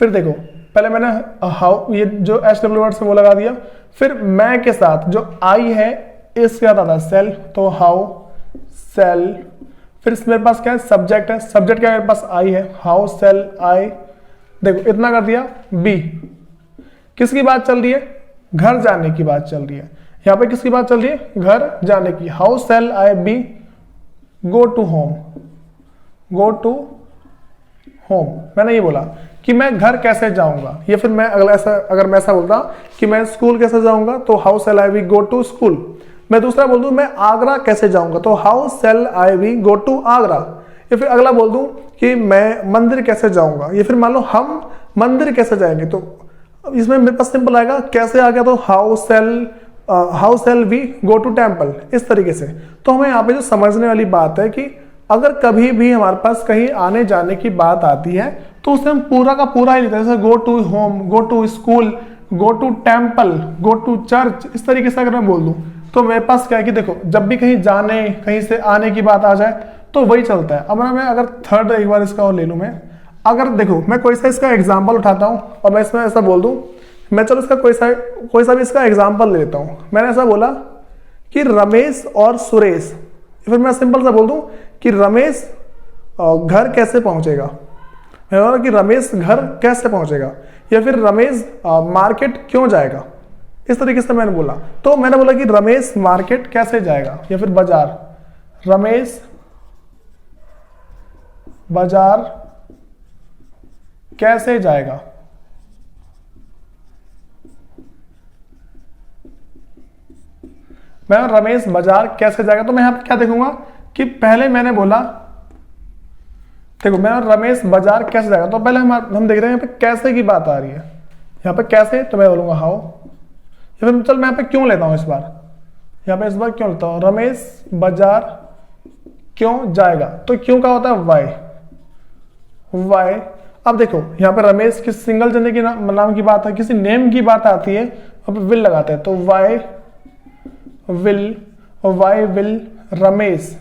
फिर देखो पहले मैंने हाउ, ये जो HW वर्ड से वो लगा दिया, फिर मैं के साथ जो आई है इसके साथ आता है सेल, तो हाउ सेल। फिर मेरे पास क्या है, सब्जेक्ट है, सब्जेक्ट क्या है मेरे पास, आई है, हाउ सेल आई। देखो इतना कर दिया। बी, किसकी बात चल रही है, घर जाने की बात चल रही है। यहां पे किसकी बात चल रही है, घर जाने की, how shall I be go to home, go to home. मैंने ये बोला कि मैं घर कैसे जाऊंगा, या फिर मैं अगर मैं ऐसा बोलता कि मैं स्कूल कैसे जाऊंगा, तो how shall I be go to school. मैं दूसरा बोल दूं मैं आगरा कैसे जाऊंगा, तो how shall I be go to Agra. या फिर अगला बोल दूं कि मैं मंदिर कैसे जाऊंगा, या फिर मान लो हम मंदिर कैसे जाएंगे, तो इसमें मेरे पास सिंपल आएगा, कैसे आ गया, तो how shall we go to temple, इस तरीके से। तो हमें यहाँ पे जो समझने वाली बात है कि अगर कभी भी हमारे पास कहीं आने जाने की बात आती है तो उसे हम पूरा का पूरा ही लेते हैं, जैसे go to home, go to school, go to temple, go to church, इस तरीके से अगर मैं बोल दूं तो मेरे पास क्या है कि देखो जब भी कहीं जाने, कहीं से आने की बात आ जाए तो वही चलता है। अब मैं अगर थर्ड एक बार इसका और ले लूं, मैं अगर देखो मैं कोई सा इसका एग्जाम्पल उठाता हूं और मैं इसमें ऐसा बोल दूं, मैं चलो इसका कोई सा भी इसका एग्जाम्पल ले लेता हूं। मैंने ऐसा बोला कि रमेश और सुरेश, फिर मैं सिंपल सा बोल दूं कि रमेश घर कैसे पहुंचेगा, मैं बोला कि रमेश घर कैसे पहुंचेगा, या फिर रमेश मार्केट क्यों जाएगा, इस तरीके से मैंने बोला। तो मैंने बोला कि रमेश मार्केट कैसे जाएगा, या फिर बाजार, रमेश बाजार कैसे जाएगा। मैं रमेश बाजार कैसे जाएगा, तो मैं यहां पे क्या देखूंगा कि पहले मैंने बोला, देखो मैं रमेश बाजार कैसे जाएगा, तो पहले हम देख रहे हैं यहाँ पे कैसे की बात आ रही है, यहाँ पे कैसे, तो मैं बोलूंगा हाउ। या फिर चल मैं यहाँ पे क्यों लेता हूं इस बार, यहाँ पे इस बार क्यों लेता हूं, रमेश बाजार क्यों जाएगा, तो क्यों का होता है वाई, वाई। अब देखो यहाँ पे रमेश किस सिंगल जने के नाम की बात है, किसी नेम की बात आती है, अब विल लगाते हैं, तो why will, why will Ramesh.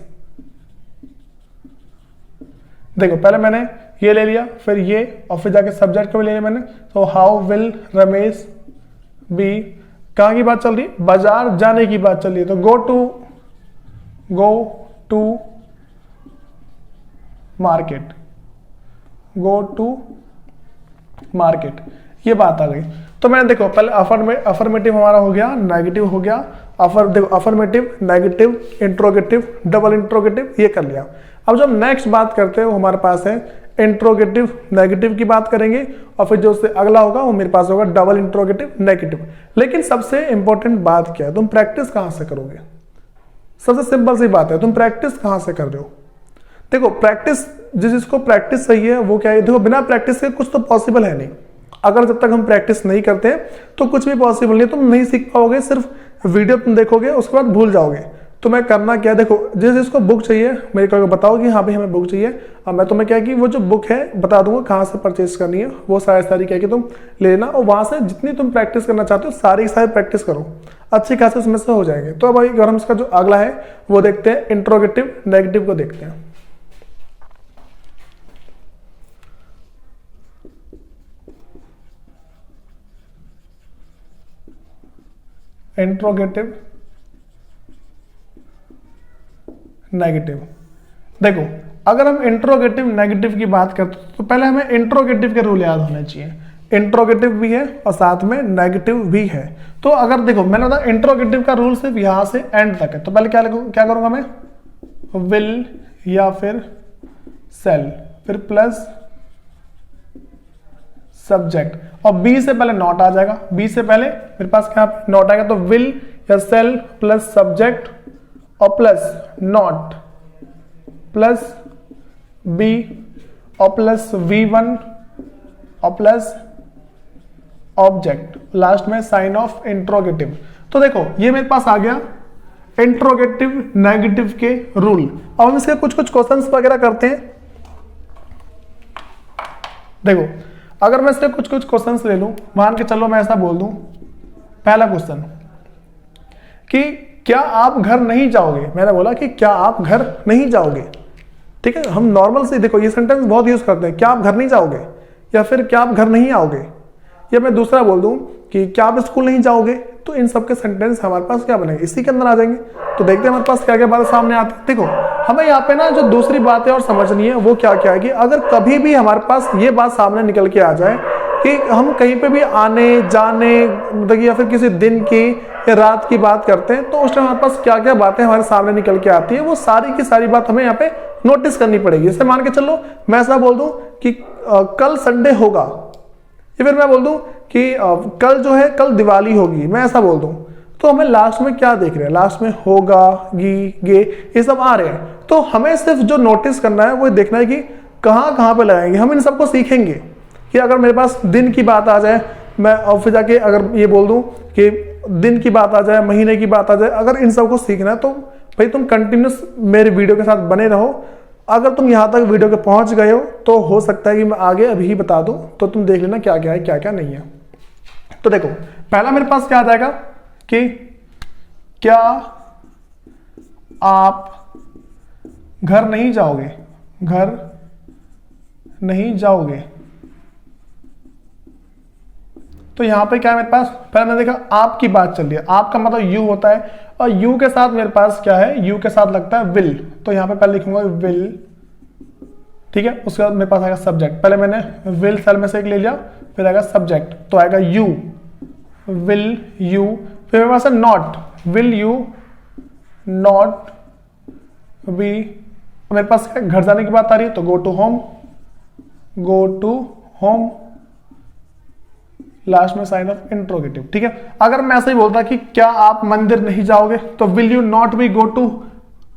देखो पहले मैंने ये ले लिया, फिर ये, और फिर जाके सब्जेक्ट को भी ले लिया मैंने, तो हाउ विल रमेश बी, कहां की बात चल रही है, बाजार जाने की बात चल रही है, तो go to market, go to market, ये बात आ गई। तो मैंने देखो पहले अफर्मेटिव हमारा हो गया, नेगेटिव हो गया, देखो affirmative, negative, interrogative, double interrogative, ये कर लिया। अब जब नेक्स्ट बात करते हैं वो हमारे पास है इंट्रोगेटिव, नेगेटिव की बात करेंगे, और फिर जो उससे अगला होगा वो मेरे पास होगा डबल इंट्रोगेटिव, नेगेटिव। लेकिन सबसे इंपॉर्टेंट बात क्या है, तुम प्रैक्टिस कहां से करोगे, सबसे सिंपल सी बात है, तुम प्रैक्टिस कहां से कर रहे हो। देखो प्रैक्टिस, जिसको प्रैक्टिस सही है वो क्या है, देखो बिना प्रैक्टिस के कुछ तो पॉसिबल है नहीं। अगर जब तक हम प्रैक्टिस नहीं करते तो कुछ भी पॉसिबल नहीं, तुम नहीं सीख पाओगे, सिर्फ वीडियो तुम देखोगे उसके बाद भूल जाओगे। तो मैं करना क्या, देखो जिस जिसको बुक चाहिए मेरे को बताओ कि हाँ भाई हमें बुक चाहिए, अब मैं तुम्हें क्या कि वो जो बुक है बता दूंगा कहाँ से परचेज करनी है, वो सारी क्या कि तुम लेना और वहाँ से जितनी तुम प्रैक्टिस करना चाहते हो सारी प्रैक्टिस करो, अच्छी खासी उसमें से हो जाएंगे। तो अब अगर हम इसका जो अगला है वो देखते हैं, इंट्रोगेटिव नेगेटिव को देखते हैं। इंट्रोगेटिव नेगेटिव, देखो अगर हम इंट्रोगेटिव नेगेटिव की बात करते हैं तो पहले हमें इंट्रोगेटिव के रूल याद होने चाहिए। इंट्रोगेटिव भी है और साथ में नेगेटिव भी है। तो अगर देखो मैंने बताया इंट्रोगेटिव का रूल सिर्फ यहां से एंड तक है, तो पहले क्या करूंगा मैं, विल या फिर सेल, फिर प्लस सब्जेक्ट, और बी से पहले नॉट आ जाएगा, बी से पहले मेरे पास क्या नॉट आएगा, तो विल या सेल प्लस सब्जेक्ट और प्लस नॉट प्लस बी और प्लस V1 और प्लस ऑब्जेक्ट, लास्ट में साइन ऑफ इंट्रोगेटिव। तो देखो ये मेरे पास आ गया इंट्रोगेटिव नेगेटिव के रूल। अब हम इसके कुछ क्वेश्चंस वगैरह करते हैं। देखो अगर मैं इसके कुछ क्वेश्चंस ले लूं, मान के चलो मैं ऐसा बोल दूं, पहला क्वेश्चन कि क्या आप घर नहीं जाओगे, मैंने बोला कि क्या आप घर नहीं जाओगे, ठीक है। हम नॉर्मल से देखो ये सेंटेंस बहुत यूज करते हैं, क्या आप घर नहीं जाओगे या फिर क्या आप घर नहीं आओगे, या मैं दूसरा बोल दूं कि क्या आप स्कूल नहीं जाओगे, तो इन सब के सेंटेंस हमारे पास क्या बनेंगे, इसी के अंदर आ जाएंगे। तो देखते हैं हमारे पास क्या क्या बातें सामने आती है। देखो हमें यहाँ पे ना जो दूसरी बातें और समझनी है वो क्या क्या है कि अगर कभी भी हमारे पास ये बात सामने निकल के आ जाए कि हम कहीं पे भी आने जाने मतलब या फिर किसी दिन की या रात की बात करते हैं, तो उस टाइम हमारे पास क्या क्या बातें हमारे सामने निकल के आती है, वो सारी की सारी बात हमें यहाँ पे नोटिस करनी पड़ेगी। जैसे मान के चलो मैं ऐसा बोल दूं कि कल संडे होगा, या फिर मैं बोल दूं कि कल जो है कल दिवाली होगी, मैं ऐसा बोल दूं, तो हमें लास्ट में क्या देख रहे हैं, लास्ट में होगा, गी, गे, ये सब आ रहे हैं। तो हमें सिर्फ जो नोटिस करना है वो देखना है कि कहाँ कहाँ पे लगाएंगे। हम इन सबको सीखेंगे कि अगर मेरे पास दिन की बात आ जाए, मैं और फिर जाके अगर ये बोल दूं कि दिन की बात आ जाए, महीने की बात आ जाए, अगर इन सबको सीखना है तो भाई तुम कंटिन्यूस मेरे वीडियो के साथ बने रहो। अगर तुम यहाँ तक वीडियो के पहुंच गए हो तो हो सकता है कि मैं आगे अभी ही बता दूं, तो तुम देख लेना क्या क्या है क्या क्या नहीं है। तो देखो पहला मेरे पास क्या आ जाएगा कि क्या आप घर नहीं जाओगे, घर नहीं जाओगे। तो यहां पे क्या है मेरे पास, पहले मैंने देखा आपकी बात चल रही है, आपका मतलब यू होता है, और यू के साथ मेरे पास क्या है, यू के साथ लगता है विल, तो यहां पे पहले लिखूंगा विल, ठीक है। उसके बाद मेरे पास आएगा सब्जेक्ट, पहले मैंने विल सेल में से एक ले लिया, फिर आएगा सब्जेक्ट, तो आएगा यू, विल यू, फिर मेरे पास है not, will you not B, मेरे पास घर जाने की बात आ रही है तो go to home, go to home, last में साइन ऑफ इंट्रोगेटिव, ठीक है। अगर मैं ऐसे ही बोलता कि क्या आप मंदिर नहीं जाओगे, तो will you not be go to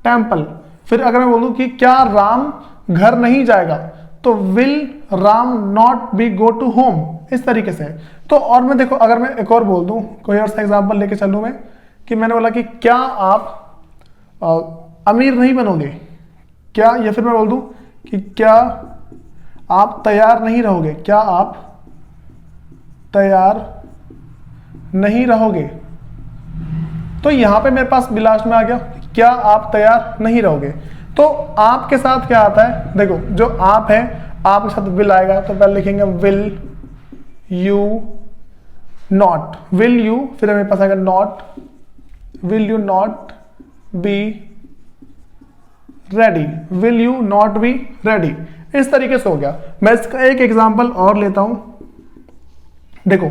temple. फिर अगर मैं बोलूं कि क्या राम घर नहीं जाएगा, तो will Ram not be go to home, इस तरीके से। तो और मैं देखो अगर मैं एक और बोल दूं, कोई और सा एग्जांपल लेके चलूं मैं, कि मैंने बोला कि क्या आप अमीर नहीं बनोगे, क्या, या फिर मैं बोल दूं कि क्या आप तैयार नहीं रहोगे, क्या आप तैयार नहीं रहोगे। तो यहां पे मेरे पास लास्ट में आ गया क्या आप तैयार नहीं रहोगे। तो आप के साथ क्या आता है, देखो जो आप है, आप के साथ विल आएगा, तो पहले लिखेंगे will you not, will you, फिर मेरे पास आएगा not, will you not be ready, will you not be ready, इस तरीके से हो गया। मैं इसका एक एग्जांपल और लेता हूं। देखो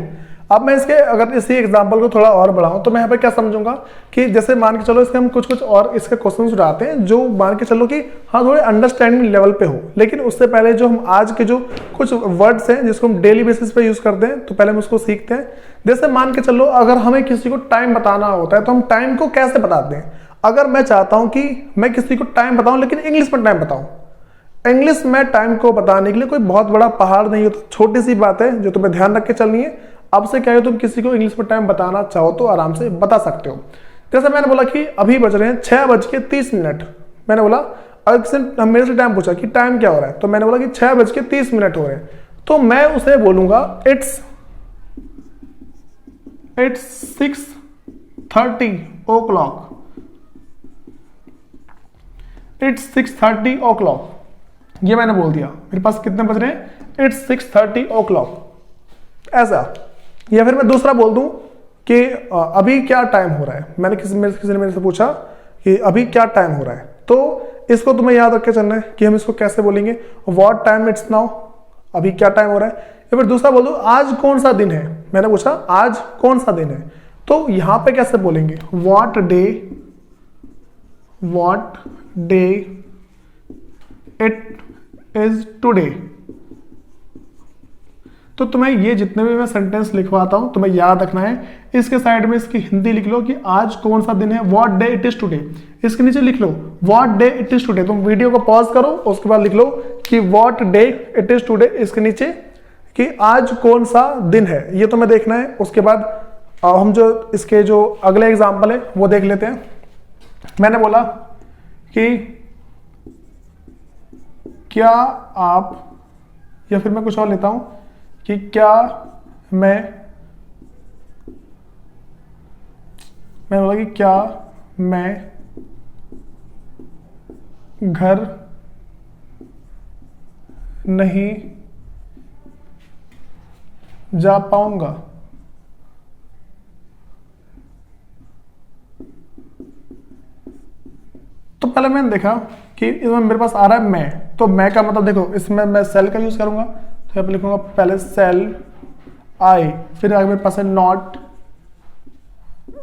अब मैं इसके अगर इसी एग्जांपल को थोड़ा और बढ़ाऊं तो मैं यहाँ पे क्या समझूंगा कि जैसे मान के चलो इसके हम कुछ और इसके क्वेश्चंस उठाते हैं जो मान के चलो कि हाँ थोड़े अंडरस्टैंडिंग लेवल पे हो, लेकिन उससे पहले जो हम आज के जो कुछ वर्ड्स हैं जिसको हम डेली बेसिस पे यूज करते हैं, तो पहले हम उसको सीखते हैं। जैसे मान के चलो अगर हमें किसी को टाइम बताना होता है तो हम टाइम को कैसे बताते हैं। अगर मैं चाहता हूं कि मैं किसी को टाइम बताऊं लेकिन इंग्लिश में टाइम बताऊं, इंग्लिश में टाइम को बताने के लिए कोई बहुत बड़ा पहाड़ नहीं होता, छोटी सी बात है जो तुम्हें ध्यान रख के चलनी है। अब से क्या है, तुम किसी को इंग्लिश में टाइम बताना चाहो तो आराम से बता सकते हो। जैसे मैंने बोला कि अभी बज रहे हैं 6:30। मैंने बोला अगर किसी ने मेरे से टाइम पूछा कि टाइम क्या हो रहा है, तो मैंने बोला कि 6:30 हो रहे हैं, तो मैं उसे बोलूंगा इट्स 6:30 o'clock। इट्स 6:30 o'clock, ये मैंने बोल दिया। मेरे पास कितने बज रहे हैं? इट्स 6:30 o'clock, ऐसा। या फिर मैं दूसरा बोल दूं कि अभी क्या टाइम हो रहा है। किसी ने मेरे से पूछा कि अभी क्या टाइम हो रहा है, तो इसको तुम्हें याद रख के चलना है कि हम इसको कैसे बोलेंगे, व्हाट टाइम इट्स नाउ, अभी क्या टाइम हो रहा है। या फिर दूसरा बोल दो आज कौन सा दिन है। मैंने पूछा आज कौन सा दिन है, तो यहां पे कैसे बोलेंगे, what day it is today. तो तुम्हें ये जितने भी मैं सेंटेंस लिखवाता हूं तुम्हें याद रखना है। इसके साइड में इसकी हिंदी लिख लो कि आज कौन सा दिन है, what day it is today. इसके नीचे लिख लो what day it is today. तुम वीडियो को पॉज करो, उसके बाद लिख लो कि what day it is today, इसके नीचे कि आज कौन सा दिन है, ये तुम्हें देखना है। उसके बाद हम जो इसके जो अगले एग्जाम्पल है वो देख लेते हैं। मैंने बोला कि क्या आप, या फिर मैं कुछ और लेता हूं कि क्या मैं बोला कि क्या मैं घर नहीं जा पाऊंगा। तो पहले मैंने देखा कि इसमें मेरे पास आ रहा है मैं, तो मैं का मतलब देखो इसमें मैं सेल का यूज करूंगा, तो यहाँ पे लिखूंगा पहले सेल आई, फिर आगे मेरे पास है not,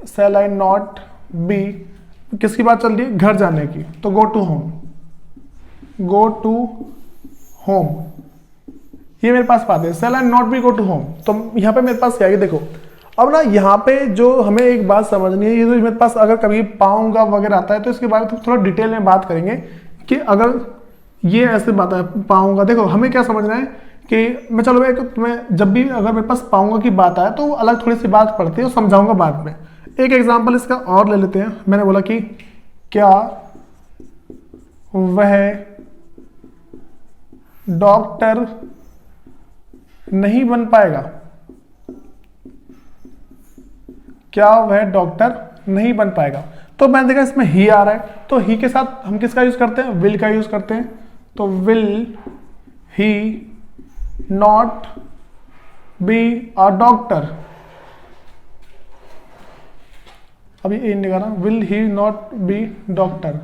shall I not be. किसकी बात चल रही है? घर जाने की, तो गो टू होम, ये मेरे पास बात है, shall I not be go to home. तो यहाँ पे मेरे पास क्या है देखो, अब ना यहाँ पे जो हमें एक बात समझनी है, ये जो मेरे पास अगर कभी पाऊंगा वगैरह आता है तो इसके बारे में थोड़ा डिटेल में बात करेंगे कि अगर ये ऐसे बात है पाऊंगा, देखो हमें क्या समझना है कि मैं चलो मैं तुम्हें जब भी अगर मेरे पास पाऊंगा की बात आए तो अलग थोड़ी सी बात पड़ती है, समझाऊंगा बाद में। एक एग्जाम्पल इसका और ले लेते हैं। मैंने बोला कि क्या वह डॉक्टर नहीं बन पाएगा, क्या वह डॉक्टर नहीं बन पाएगा। तो मैंने देखा इसमें ही आ रहा है, तो ही के साथ हम किसका यूज करते हैं? विल का यूज करते हैं। तो will he not be a doctor, अभी ये नहीं करना, will he not be doctor.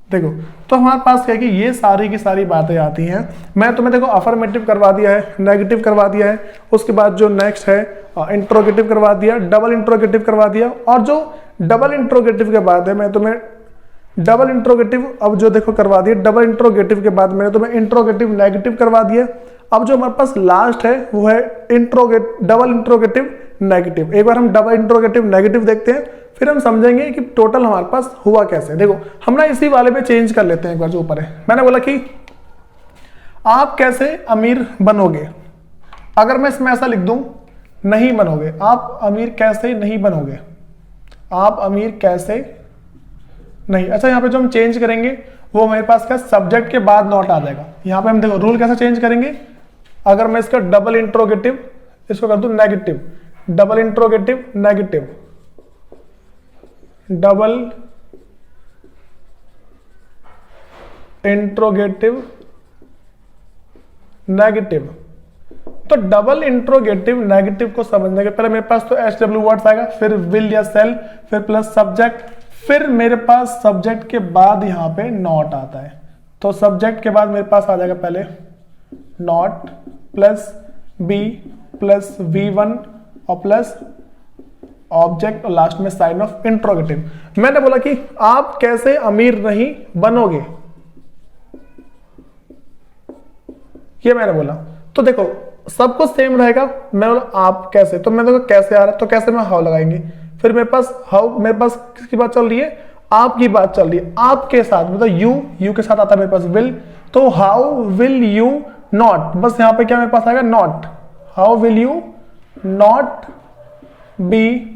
देखो तो हमारे पास क्या है कि ये सारी की सारी बातें आती हैं। मैं तुम्हें देखो अफर्मेटिव करवा दिया है, नेगेटिव करवा दिया है, उसके बाद जो नेक्स्ट है इंट्रोगेटिव करवा दिया, डबल इंट्रोगेटिव करवा दिया, और जो डबल इंट्रोगेटिव के बाद है मैं तुम्हें डबल इंट्रोगेटिव अब जो देखो करवा दिया। डबल इंट्रोगेटिव के बाद मैंने तुम्हें इंट्रोगेटिव नेगेटिव करवा दिया। अब जो हमारे पास लास्ट है वो है डबल इंट्रोगेटिव नेगेटिव। एक बार हम डबल इंट्रोगेटिव नेगेटिव देखते हैं, फिर हम समझेंगे कि टोटल हमारे पास हुआ कैसे। देखो हम ना इसी वाले पे चेंज कर लेते हैं। एक बार जो ऊपर है मैंने बोला कि आप कैसे अमीर बनोगे, अगर मैं इसमें ऐसा लिख दूं नहीं बनोगे, आप अमीर कैसे नहीं बनोगे, आप अमीर कैसे नहीं। अच्छा यहाँ पे जो हम चेंज करेंगे वो मेरे पास क्या सब्जेक्ट के बाद नॉट आ जाएगा। यहाँ पे हम देखो रूल कैसे चेंज करेंगे, अगर मैं इसका डबल इंट्रोगेटिव इसको कर दूं negative, double interrogative negative, double interrogative negative. तो डबल इंट्रोगेटिव नेगेटिव को समझने के पहले मेरे पास तो SW वर्ड्स आएगा, फिर विल या सेल, फिर प्लस सब्जेक्ट, फिर मेरे पास सब्जेक्ट के बाद यहां पे नॉट आता है। तो सब्जेक्ट के बाद मेरे पास आ जाएगा पहले not plus be plus V1 और प्लस ऑब्जेक्ट और लास्ट में साइन ऑफ इंट्रोगेटिव। मैंने बोला कि आप कैसे अमीर नहीं बनोगे, ये मैंने बोला। तो देखो सब कुछ सेम रहेगा। मैं बोला आप कैसे, तो मैं देखो कैसे आ रहा है, तो कैसे में हाउ लगाएंगे। फिर मेरे पास हाउ, मेरे पास किसकी बात चल रही है, आपकी बात चल रही है, आपके साथ मतलब यू के साथ आता है मेरे पास विल। तो हाउ विल यू नॉट, बस यहां पे क्या मेरे पास आएगा not, how will you not be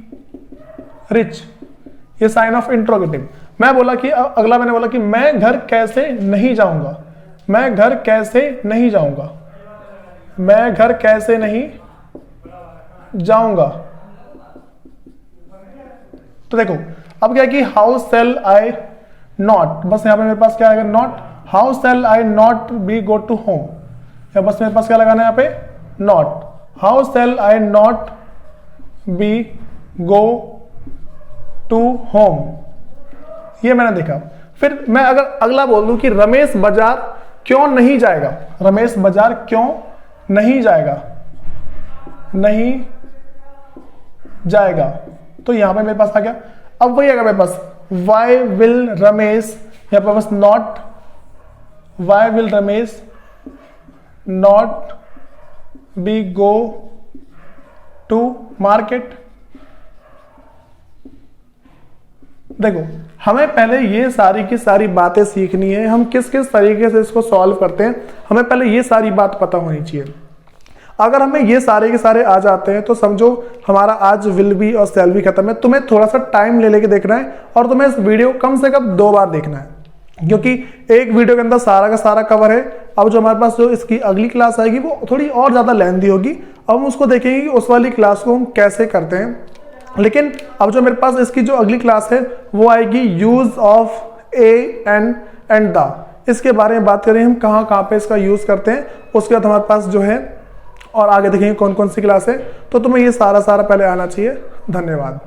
rich, ये साइन ऑफ इंट्रोगेटिव। मैं बोला कि अगला मैंने बोला कि मैं घर कैसे नहीं जाऊंगा, मैं घर कैसे नहीं जाऊंगा, मैं घर कैसे नहीं जाऊंगा। तो देखो अब क्या है कि हाउ सेल आई नॉट, बस यहां पे मेरे पास क्या आएगा, not. How shall I not be go to home, या बस मेरे पास क्या लगाना है यहाँ पे, not. How shall I not be go to home, ये मैंने देखा। फिर मैं अगर अगला बोल दूं कि रमेश बाजार क्यों नहीं जाएगा, रमेश बाजार क्यों नहीं जाएगा, नहीं जाएगा, तो यहां पे मेरे पास आ गया। अब वही आएगा मेरे पास, वाई विल रमेश, यहां पे बस not, why will Ramesh not be go to market. देखो हमें पहले ये सारी की सारी बातें सीखनी है, हम किस किस तरीके से इसको सॉल्व करते हैं, हमें पहले ये सारी बात पता होनी चाहिए। अगर हमें ये सारे के सारे आ जाते हैं तो समझो हमारा आज विल बी और सेल बी खत्म है। तुम्हें थोड़ा सा टाइम ले लेके देखना है और तुम्हें इस वीडियो कम से कम 2 बार देखना है, क्योंकि एक वीडियो के अंदर सारा का सारा कवर है। अब जो हमारे पास जो इसकी अगली क्लास आएगी वो थोड़ी और ज्यादा लेंथी होगी, अब हम उसको देखेंगे कि उस वाली क्लास को हम कैसे करते हैं। लेकिन अब जो मेरे पास इसकी जो अगली क्लास है वो आएगी use of A and the, इसके बारे में बात करें हम कहाँ कहाँ पे इसका यूज करते हैं। उसके बाद हमारे पास जो है और आगे देखेंगे कौन कौन सी क्लास है। तो तुम्हें ये सारा पहले आना चाहिए। धन्यवाद।